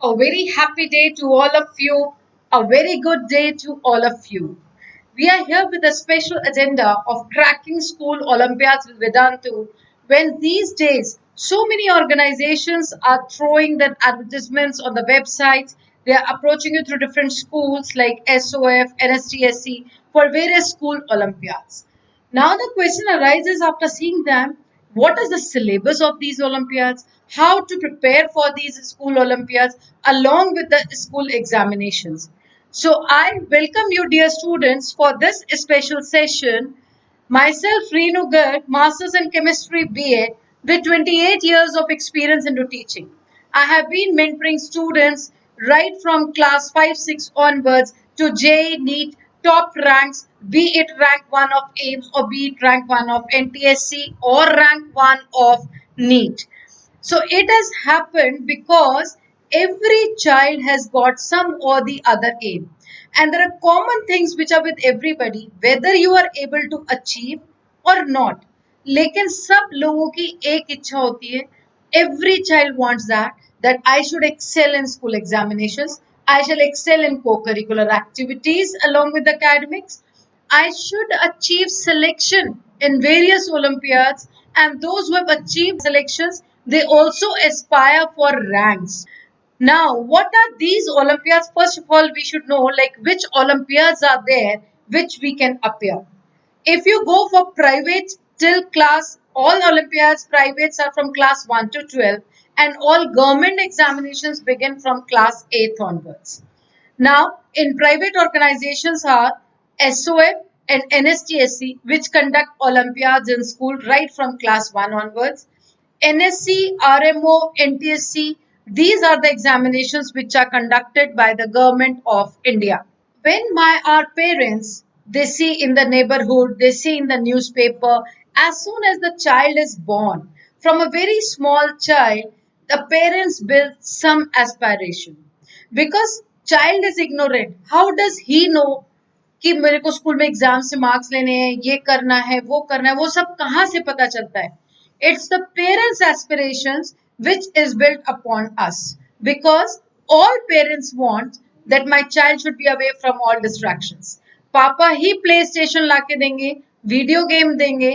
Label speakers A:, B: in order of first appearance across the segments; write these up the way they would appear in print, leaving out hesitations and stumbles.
A: A very happy day to all of you. A very good day to all of you. We are here with a special agenda of cracking school Olympiads with Vedantu. When these days, so many organizations are throwing their advertisements on the websites. They are approaching you through different schools like SOF, NSTSC for various school Olympiads. Now the question arises after seeing them, what is the syllabus of these Olympiads? How to prepare for these school Olympiads along with the school examinations? So I welcome you dear students for this special session. Myself Reenu Garg, Masters in Chemistry BA with 28 years of experience into teaching. I have been mentoring students right from class 5 6 onwards to JEE NEET top ranks, be it rank 1 of AIMS or be it rank 1 of NTSC or rank 1 of NEET. So it has happened because every child has got some or the other aim. And there are common things which are with everybody, whether you are able to achieve or not. लेकिन सब लोगों की एक इच्छा होती है. Every child wants that I should excel in school examinations. I shall excel in co-curricular activities along with academics. I should achieve selection in various Olympiads, and those who have achieved selections, they also aspire for ranks. Now, what are these Olympiads? First of all, we should know like which Olympiads are there which we can appear. If you go for private till class, all Olympiads privates are from class 1 to 12, and all government examinations begin from class 8 onwards. Now, in private organizations are SOF and NSTSC, which conduct Olympiads in school right from class 1 onwards. NSC, RMO, NTSC, these are the examinations which are conducted by the government of India. When our parents, they see in the neighborhood, they see in the newspaper, as soon as the child is born, from a very small child, the parents build some aspiration because child is ignorant. How does he know कि मेरे को school में exam से marks लेने हैं, ये करना है, वो सब कहाँ से पता चलता है? It's the parents' aspirations which is built upon us because all parents want that my child should be away from all distractions. पापा ही प्ले स्टेशन लाके देंगे, वीडियो गेम देंगे,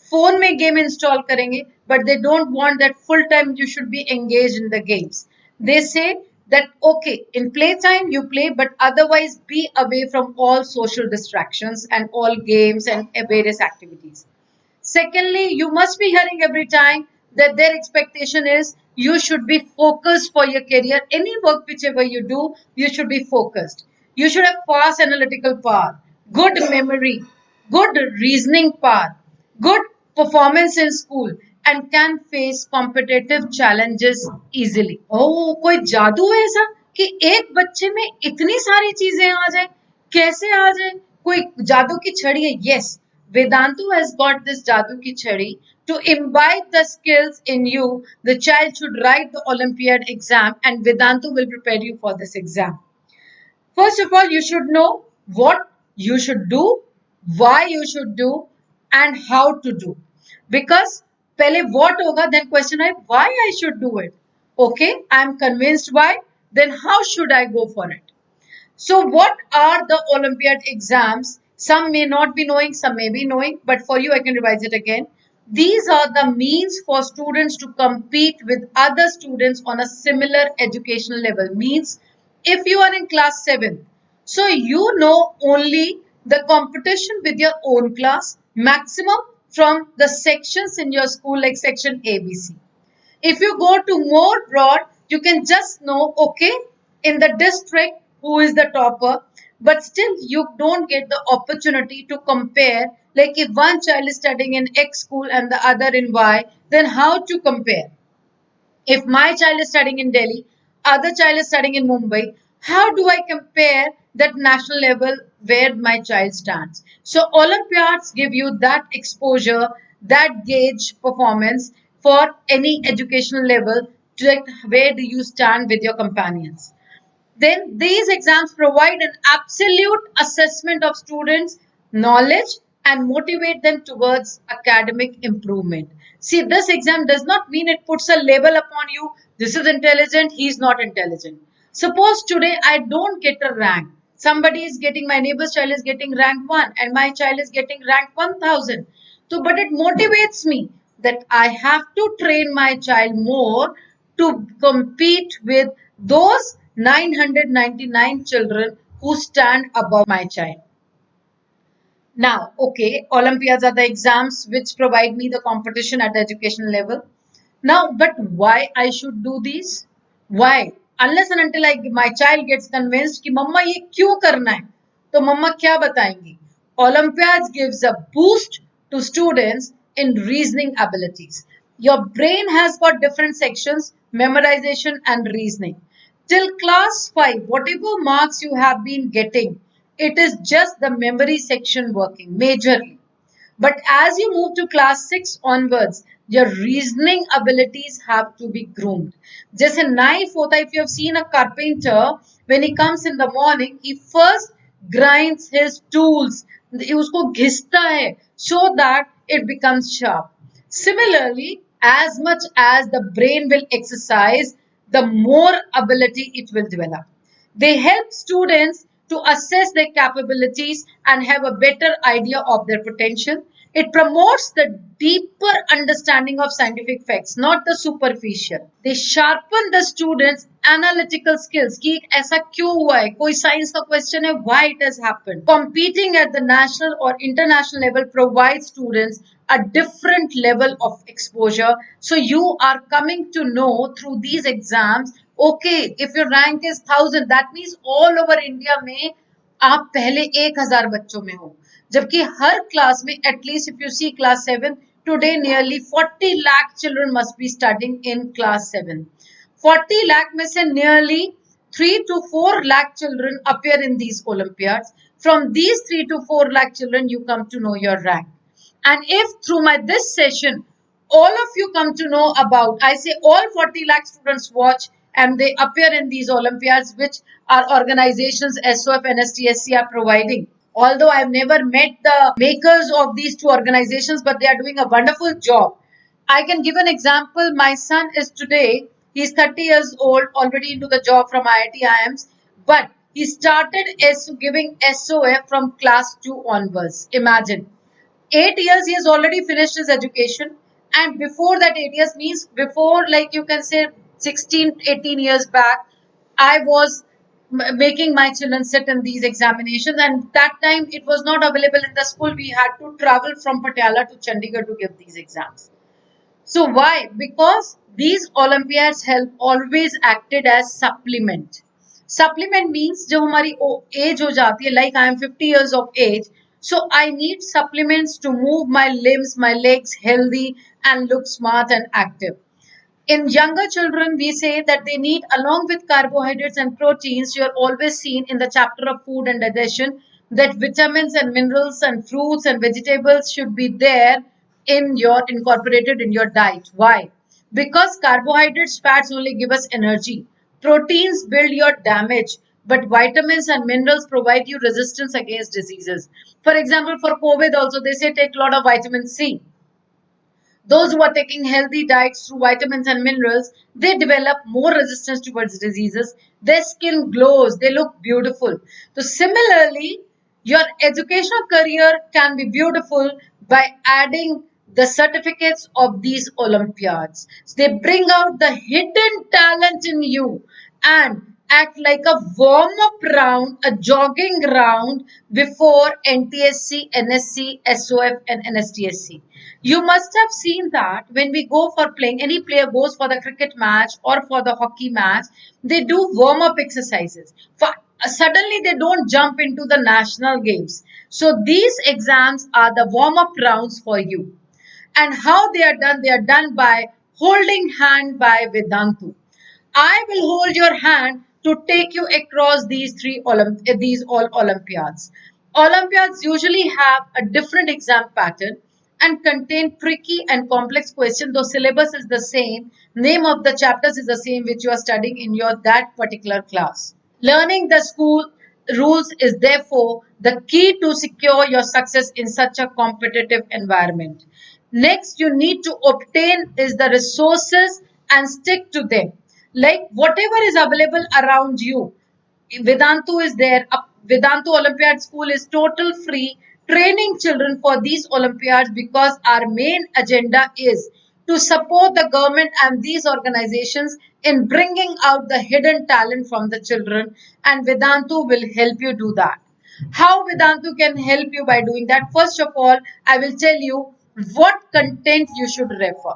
A: फोन में गेम इंस्टॉल करेंगे, but they don't want that full time you should be engaged in the games. They say that okay, in playtime you play, but otherwise be away from all social distractions and all games and various activities. Secondly, you must be hearing every time that their expectation is you should be focused for your career. Any work, whichever you do, you should be focused. You should have fast analytical power, good memory, good reasoning power, good performance in school, and can face competitive challenges easily. Oh, कोई जादू है ऐसा कि एक बच्चे में इतनी सारी चीजें आ जाए? कैसे आ जाए? कोई जादू की छड़ी है? Yes, Vedantu has got this Jadu Ki Chhadi. To imbibe the skills in you, the child should write the Olympiad exam and Vedantu will prepare you for this exam. First of all, you should know what you should do, why you should do, and how to do. Because पहले what होगा, then question है why I should do it. Okay, I am convinced why, then how should I go for it? So, what are the Olympiad exams? Some may not be knowing, some may be knowing, but for you, I can revise it again. These are the means for students to compete with other students on a similar educational level. Means, if you are in class 7, so you know only the competition with your own class, maximum from the sections in your school, like section ABC. If you go to more broad, you can just know, okay, in the district, who is the topper, but still you don't get the opportunity to compare. Like if one child is studying in X school and the other in Y, then how to compare? If my child is studying in Delhi, other child is studying in Mumbai, how do I compare that national level where my child stands? So Olympiads give you that exposure, that gauge performance for any educational level to like where do you stand with your companions. Then these exams provide an absolute assessment of students' knowledge and motivate them towards academic improvement. See, this exam does not mean it puts a label upon you. This is intelligent, he is not intelligent. Suppose today I don't get a rank. Somebody is getting, my neighbor's child is getting rank 1 and my child is getting rank 1000. So, but it motivates me that I have to train my child more to compete with those 999 children who stand above my child. Now, okay, Olympiads are the exams which provide me the competition at the education level. Now, but why I should do these? Why? Unless and until my child gets convinced कि मम्मा ये क्यों करना है, तो मम्मा क्या बताएंगी? Olympiads gives a boost to students in reasoning abilities. Your brain has got different sections, memorization and reasoning. Till class 5, whatever marks you have been getting, it is just the memory section working majorly. But as you move to class 6 onwards, your reasoning abilities have to be groomed. जैसे knife होता है, if you have seen a carpenter, when he comes in the morning, he first grinds his tools. उसको घिसता है so that it becomes sharp. Similarly, as much as the brain will exercise, the more ability it will develop. They help students to assess their capabilities and have a better idea of their potential. It promotes the deeper understanding of scientific facts, not the superficial. They sharpen the students' analytical skills कि ऐसा क्यों हुआ है, कोई science का question है, why it has happened. Competing at the national or international level provides students a different level of exposure. So you are coming to know through these exams, okay, if your rank is 1000, that means all over India में आप पहले 1000 बच्चों में हो, जबकि हर class में at least if you see class 7 today nearly 40 lakh children must be studying in class 7. 40 lakh में से nearly 3 to 4 lakh children appear in these Olympiads. From these 3 to 4 lakh children, you come to know your rank. And if through my this session, all of you come to know about, I say all 40 lakh students watch and they appear in these Olympiads, which our organizations SOF and STSC are providing. Although I've never met the makers of these two organizations, but they are doing a wonderful job. I can give an example. My son is today, he's 30 years old, already into the job from IIT IIMs, but he started giving SOF from class 2 onwards. Imagine. 8 years he has already finished his education, and before that 8 years means before, like you can say 16 18 years back, I was making my children sit in these examinations, and that time it was not available in the school. We had to travel from Patiala to Chandigarh to give these exams. So why? Because these Olympiads help always acted as supplement. Supplement means जब हमारी age हो जाती है, like I am 50 years of age, so I need supplements to move my limbs, my legs healthy and look smart and active. In younger children, we say that they need, along with carbohydrates and proteins, you are always seen in the chapter of food and digestion, that vitamins and minerals and fruits and vegetables should be there in your incorporated in your diet. Why? Because carbohydrates, fats only give us energy. Proteins build your damage, but vitamins and minerals provide you resistance against diseases. For example, for COVID also, they say take a lot of vitamin C. Those who are taking healthy diets through vitamins and minerals, they develop more resistance towards diseases. Their skin glows, they look beautiful. So similarly, your educational career can be beautiful by adding the certificates of these Olympiads. So they bring out the hidden talent in you and act like a warm-up round, a jogging round before NTSC, NSC, SOF and NSTSC. You must have seen that when we go for playing, any player goes for the cricket match or for the hockey match, they do warm-up exercises. Suddenly they don't jump into the national games. So these exams are the warm-up rounds for you. And how they are done by holding hand by Vedantu. I will hold your hand to take you across these all Olympiads. Olympiads usually have a different exam pattern and contain tricky and complex questions, though syllabus is the same, name of the chapters is the same which you are studying in your that particular class. Learning the school rules is therefore the key to secure your success in such a competitive environment. Next, you need to obtain is the resources and stick to them. like whatever is available around you. Vedantu is there. Vedantu Olympiad School is total free, training children for these Olympiads, because our main agenda is to support the government and these organizations in bringing out the hidden talent from the children, and Vedantu will help you do that. How Vedantu can help you by doing that? First of all, I will tell you what content you should refer.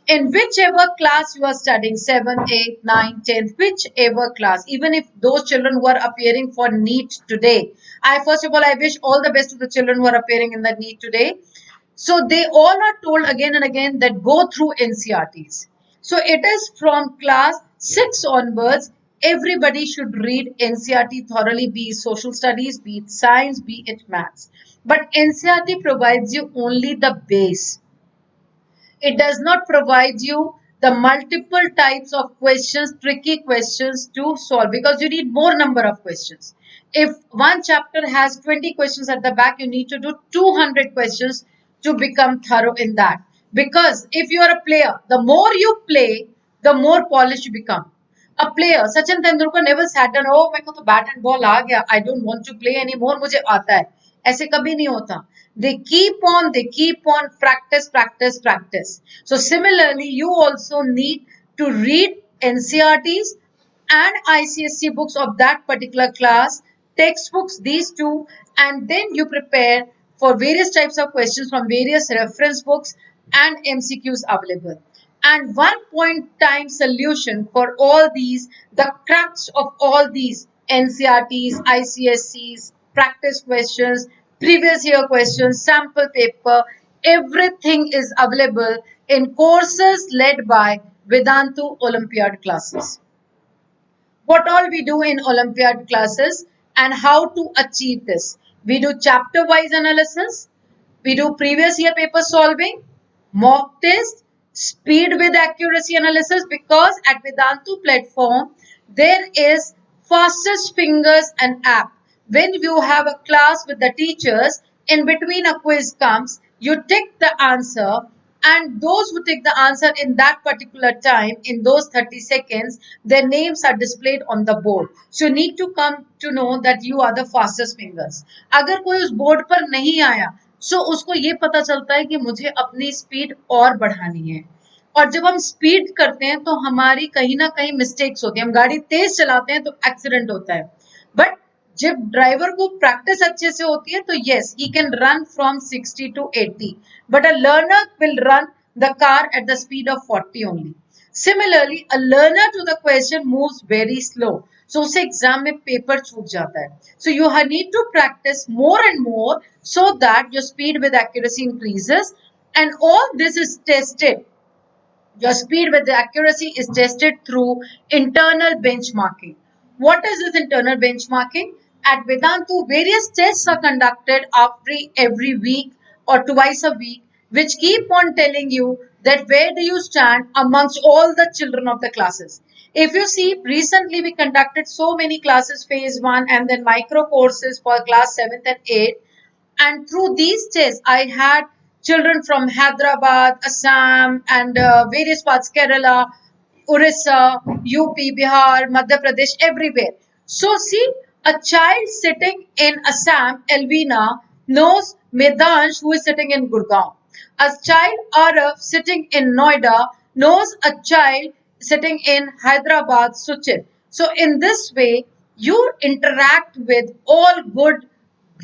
A: In whichever class you are studying, 7th, 8th, 9th, 10th, whichever class, even if those children who are appearing for NEET today, I first of all, I wish all the best to the children who are appearing in the NEET today. So they all are told again and again that go through NCRTs. So it is from class 6 onwards, everybody should read NCRT thoroughly, be it social studies, be it science, be it maths. But NCRT provides you only the base. It does not provide you the multiple types of questions, tricky questions to solve, because you need more number of questions. If one chapter has 20 questions at the back, you need to do 200 questions to become thorough in that. Because if you are a player, the more you play, the more polished you become. A player, Sachin Tendulkar never sat down, oh मेरे को तो bat and ball आ गया, I don't want to play anymore, मुझे आता है. ऐसे कभी नहीं होता. They keep on practice, practice, practice. So similarly, you also need to read NCRTs and ICSC books of that particular class, textbooks, these two, and then you prepare for various types of questions from various reference books and MCQs available. And one point time solution for all these, the crux of all these NCRTs, ICSCs, practice questions, previous year questions, sample paper, everything is available in courses led by Vedantu Olympiad classes. What all we do in Olympiad classes and how to achieve this. We do chapter wise analysis, we do previous year paper solving, mock test, speed with accuracy analysis, because at Vedantu platform there is fastest fingers and app. When you have a class with the teachers, in between a quiz comes, you tick the answer, and those who take the answer in that particular time, in those 30 seconds, their names are displayed on the board. So you need to come to know that you are the fastest fingers. अगर कोई उस board पर नहीं आया, सो उसको ये पता चलता है कि मुझे अपनी स्पीड और बढ़ानी है. और जब हम स्पीड करते हैं तो हमारी कहीं ना कहीं मिस्टेक्स होती है. हम गाड़ी तेज चलाते हैं तो एक्सीडेंट होता है. बट जब ड्राइवर को प्रैक्टिस अच्छे से होती है तो yes he can run from 60 to 80, but a learner will run the car at the speed of 40 only. Similarly a learner to the question moves very slow, so उसे exam में paper छूट जाता है. So you need to practise more and more so that your speed with accuracy increases, and all this is tested. Your speed with the accuracy is tested through internal benchmarking. What is this internal benchmarking? At Vedantu, various tests are conducted every week or twice a week, which keep on telling you that where do you stand amongst all the children of the classes. If you see, recently we conducted so many classes, phase 1 and then micro courses for class 7th and 8th. And through these tests, I had children from Hyderabad, Assam, and various parts, Kerala, Orissa, UP, Bihar, Madhya Pradesh, everywhere. So, see, a child sitting in Assam, Elvina, knows Medansh, who is sitting in Gurgaon. A child Arab sitting in Noida knows a child sitting in Hyderabad, Suchit. So, in this way, you interact with all good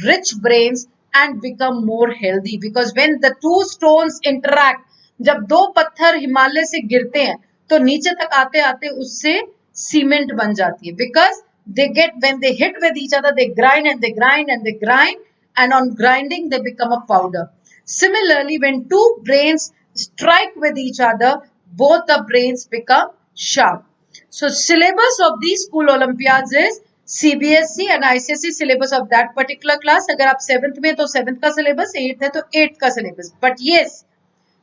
A: rich brains and become more healthy, because when the two stones interact, जब दो पत्थर हिमालय से गिरते हैं तो नीचे तक आते आते उससे सीमेंट बन जाती है, because they get, when they hit with each other, they grind and they grind and they grind, and on grinding they become a powder. Similarly, when two brains strike with each other, both the brains become sharp. So syllabus of these school Olympiads is CBSE and ICSE syllabus of that particular class. अगर आप 7th में तो 7th का syllabus, 8th है तो 8th का syllabus. But yes,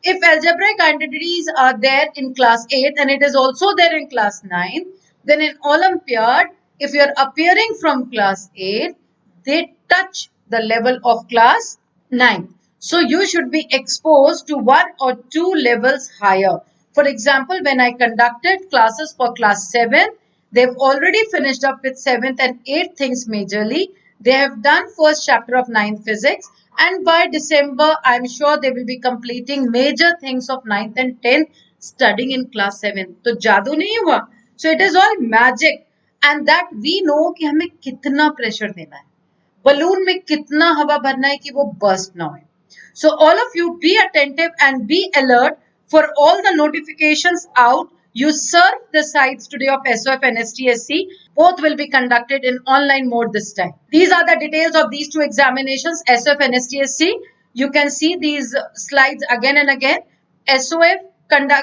A: if algebraic identities are there in class 8 and it is also there in class 9, then in Olympiad, if you are appearing from class 8, they touch the level of class 9. So you should be exposed to one or two levels higher. For example, when I conducted classes for class 7, they've already finished up with 7th and 8th things majorly. They have done first chapter of 9th physics, and by December, I'm sure they will be completing major things of 9th and 10th studying in class 7. तो जादू नहीं हुआ. So it is all magic, and that we know कि हमें कितना pressure देना है. Balloon में कितना हवा भरना है कि वो बर्स्ट ना हो. So all of you be attentive and be alert for all the notifications out. You serve the sites today of SOF and STSC. Both will be conducted in online mode this time. These are the details of these two examinations, SOF and STSC. You can see these slides again and again. SOF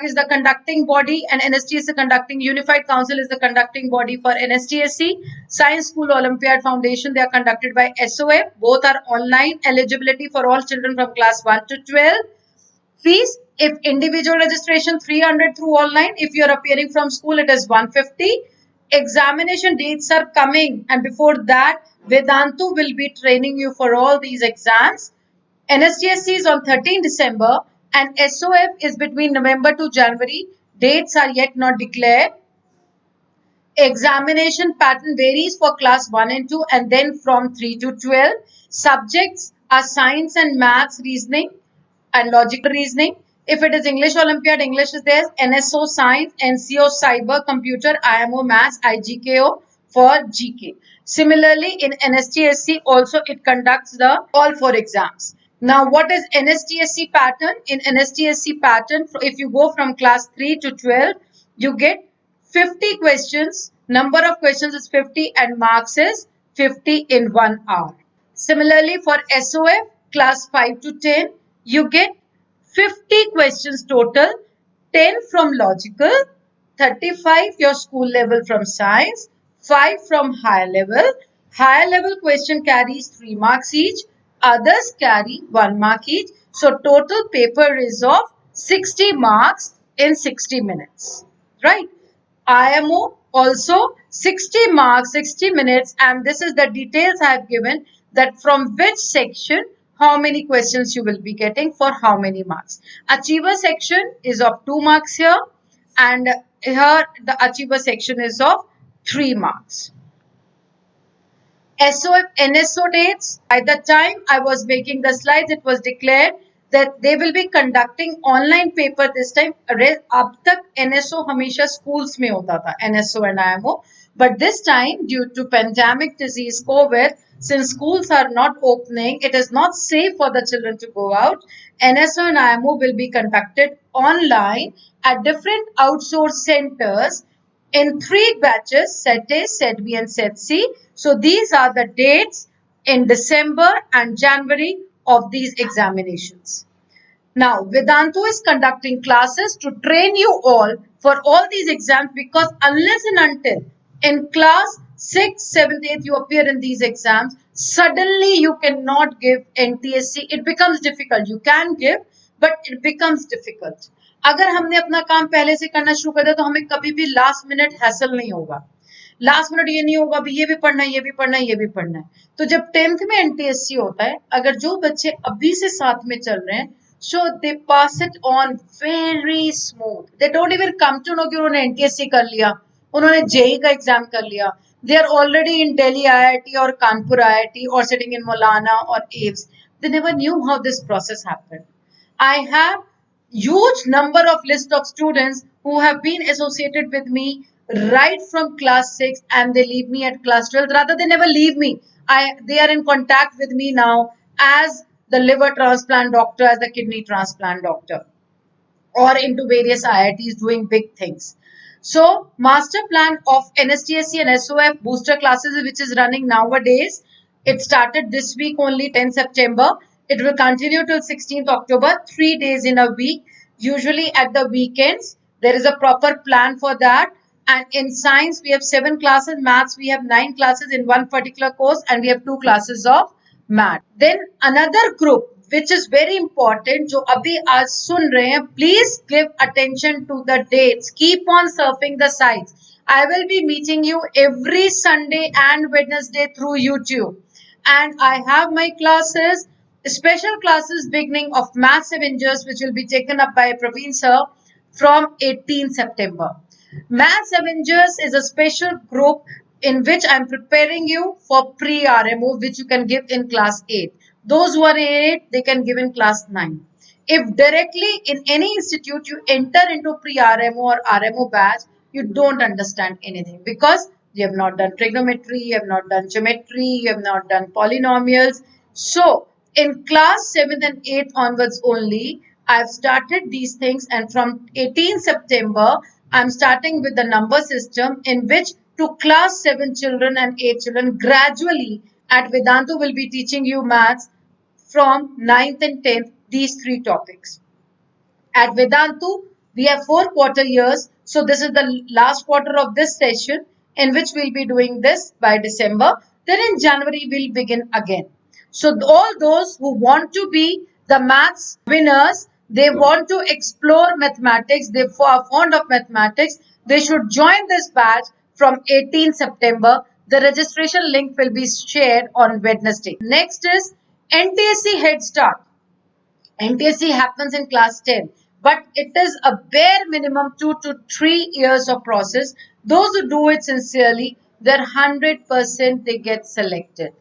A: is the conducting body and NSTSC conducting. Unified Council is the conducting body for NSTSC. Science School Olympiad Foundation, they are conducted by SOF. Both are online. Eligibility for all children from class 1 to 12. Fees, if individual registration 300 through online. If you are appearing from school, it is 150. Examination dates are coming, and before that, Vedantu will be training you for all these exams. NSTSC is on 13 December and SOF is between November to January. Dates are yet not declared. Examination pattern varies for class 1 and 2 and then from 3 to 12. Subjects are science and maths, reasoning and logical reasoning. If it is English Olympiad, English is there. NSO Science, NCO Cyber, Computer, IMO Maths, IGKO for GK. Similarly, in NSTSC also it conducts the all four exams. Now, what is NSTSC pattern? In NSTSC pattern, if you go from class 3 to 12, you get 50 questions. Number of questions is 50 and marks is 50 in 1 hour. Similarly, for SOF, class 5 to 10, you get 50 questions total, 10 from logical, 35 your school level from science, 5 from higher level. Higher level question carries 3 marks each, others carry 1 mark each. So total paper is of 60 marks in 60 minutes, right? IMO also 60 marks, 60 minutes, and this is the details I have given, that from which section how many questions you will be getting for how many marks. Achiever section is of 2 marks here, and here the achiever section is of 3 marks. SOF NSO dates. By the time I was making the slides, it was declared that they will be conducting online paper this time. अब तक NSO हमेशा schools में होता था, NSO and IMO. But this time, due to pandemic disease COVID, since schools are not opening, it is not safe for the children to go out. NSO and IMO will be conducted online at different outsourced centers in 3 batches, Set A, Set B and Set C. So these are the dates in December and January of these examinations. Now, Vedantu is conducting classes to train you all for all these exams, because unless and until in class 6, 7th, 8th you appear in these exams, suddenly you cannot give NTSC. It becomes difficult. You can give, but it becomes difficult. अगर हमने अपना काम पहले से करना शुरू कर दिया तो हमें कभी भी लास्ट मिनट हैसल नहीं होगा. लास्ट मिनट ये नहीं होगा, अभी ये भी पढ़ना है, ये भी पढ़ना है, ये भी पढ़ना है. तो जब 10th में NTSC होता है, अगर जो बच्चे अभी से साथ में चल रहे हैं, so they pass it on very smooth. They don't even come to know कि उन्होंने NTSC कर लिया, उन्होंने JEE का एग्जाम कर लिया. They are already in Delhi IIT or Kanpur IIT or sitting in Maulana or AIIMS. They never knew how this process happened. I have huge number of list of students who have been associated with me right from class 6 and they leave me at class 12. Rather, they never leave me. They are in contact with me now as the liver transplant doctor, as the kidney transplant doctor, or into various IITs doing big things. So, master plan of NSTSC and SOF booster classes, which is running nowadays, it started this week only, 10 September. It will continue till 16th October, 3 days in a week, usually at the weekends. There is a proper plan for that. And in science, we have 7 classes. Maths, we have 9 classes in one particular course, and we have 2 classes of math. Then another group, which is very important, जो अभी आज सुन रहे हैं, please give attention to the dates. Keep on surfing the sites. I will be meeting you every Sunday and Wednesday through YouTube. And I have my classes, special classes beginning of Maths Avengers, which will be taken up by Praveen sir from 18 September. Maths Avengers is a special group in which I'm preparing you for pre-RMO, which you can give in class 8. Those who are in 8, they can give in class 9. If directly in any institute you enter into pre-RMO or RMO batch, you don't understand anything because you have not done trigonometry, you have not done geometry, you have not done polynomials. So, in class 7th and 8th onwards only, I've started these things, and from 18 September, I'm starting with the number system in which to class 7 children and 8 children gradually at Vedantu will be teaching you maths from 9th and 10th, these three topics. At Vedantu, we have 4 quarter years. So this is the last quarter of this session in which we'll be doing this by December. Then in January, we'll begin again. So all those who want to be the maths winners, they want to explore mathematics, they are fond of mathematics, they should join this batch from 18 September. The registration link will be shared on Wednesday. Next is NTSC Head Start. NTSC happens in class 10, but it is a bare minimum 2 to 3 years of process. Those who do it sincerely, they're 100% they get selected.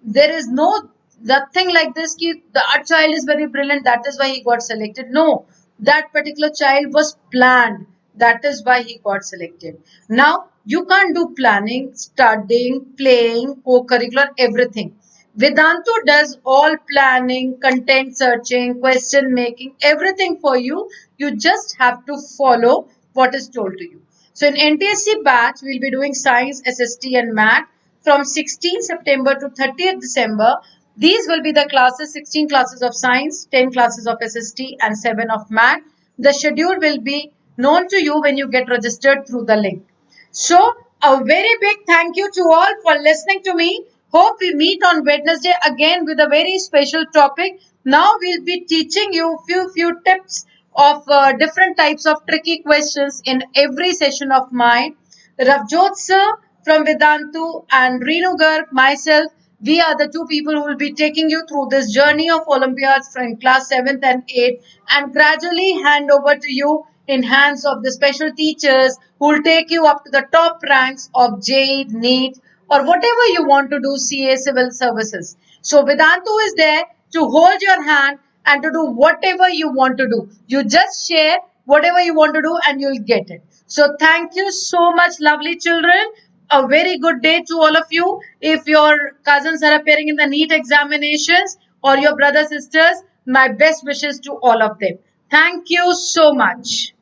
A: There is nothing like this ki the our child is very brilliant, that is why he got selected. No, that particular child was planned. That is why he got selected. Now, you can't do planning, studying, playing, co-curricular, everything. Vedantu does all planning, content searching, question making, everything for you. You just have to follow what is told to you. So in NTSC batch, we'll be doing science, SST and math from 16 September to 30th December. These will be the classes, 16 classes of science, 10 classes of SST and 7 of math. The schedule will be known to you when you get registered through the link. So, a very big thank you to all for listening to me. Hope we meet on Wednesday again with a very special topic. Now we'll be teaching you few tips of different types of tricky questions in every session of mine. Ravjot sir from Vedantu and Reenu Garg, myself, we are the two people who will be taking you through this journey of Olympiads from class 7th and 8th and gradually hand over to you in hands of the special teachers who will take you up to the top ranks of JEE, NEET or whatever you want to do CA civil services. So Vedantu is there to hold your hand and to do whatever you want to do. You just share whatever you want to do and you'll get it. So thank you so much, lovely children. A very good day to all of you. If your cousins are appearing in the NEET examinations or your brothers, sisters, my best wishes to all of them. Thank you so much.